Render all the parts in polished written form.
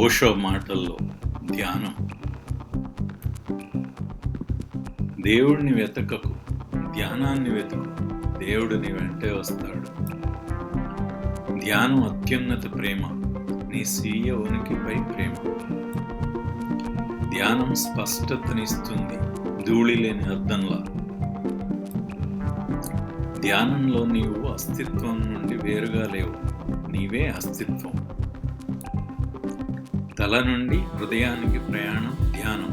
ఓషో మాటల్లో ధ్యానం. దేవుడిని వెతకకు, ధ్యానాన్ని వెతుకు, దేవుడు నీ వెంటే వస్తాడు. ధ్యానం అత్యున్నత ప్రేమ, నీ స్వీయ ఉనికిపై ప్రేమ. ధ్యానం స్పష్టతనిస్తుంది, ధూళి లేని అద్దంలా. ధ్యానంలో నీవు అస్తిత్వం నుండి వేరుగా లేవు, నీవే అస్తిత్వం. తల నుండి హృదయానికి ప్రయాణం ధ్యానం.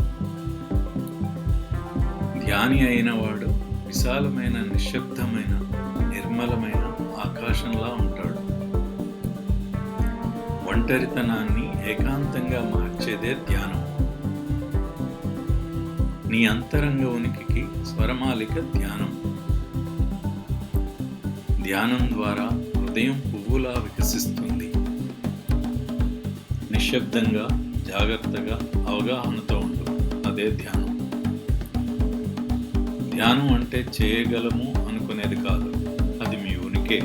ధ్యాని అయిన వాడు విశాలమైన, నిశ్శబ్దమైన, నిర్మలమైన ఆకాశంలా ఉంటాడు. ఒంటరితనాన్ని ఏకాంతంగా మార్చేదే ధ్యానం. నీ అంతరంగ ఉనికికి స్వరమాలిక ధ్యానం. ధ్యానం ద్వారా హృదయం పువ్వులా వికసిస్తుంది. నిశ్శబ్దంగా, జాగ్రత్తగా, అవగాహనతో ఉండు, అదే ధ్యానం. ధ్యానం అంటే చేయగలము అనుకునేది కాదు, అది మీ ఉనికే.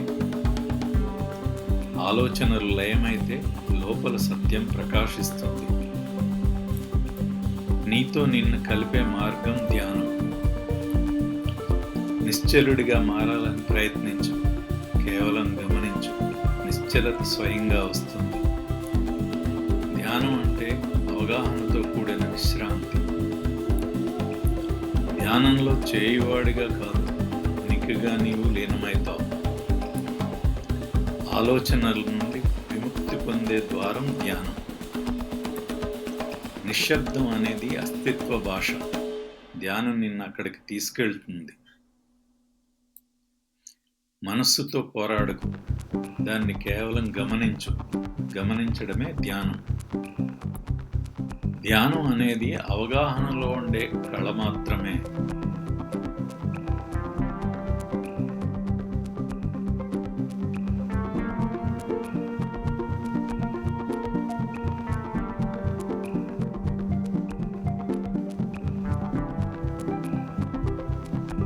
ఆలోచనలు లయమైతే లోపల సత్యం ప్రకాశిస్తుంది. నీతో నిన్ను కలిపే మార్గం ధ్యానం. నిశ్చలుడిగా మారాలని ప్రయత్నించు, కేవలం గమనించు, నిశ్చలత స్వయంగా వస్తుంది. ధ్యానం అంటే అవగాహనతో కూడిన విశ్రాంతి. ధ్యానంలో చేయువాడిగా కాదు, ఉనికిగా నీవు లీనమవుతావు. ఆలోచనల నుండి విముక్తి పొందే ద్వారం ధ్యానం. నిశ్శబ్దం అనేది అస్తిత్వ భాష. ధ్యానం నిన్ను అక్కడికి తీసుకెళ్తుంది. మనస్సుతో పోరాడకు, దాన్ని కేవలం గమనించు. గమనించడమే ధ్యానం. ధ్యానం అనేది అవగాహనలో ఉండే కళ మాత్రమే.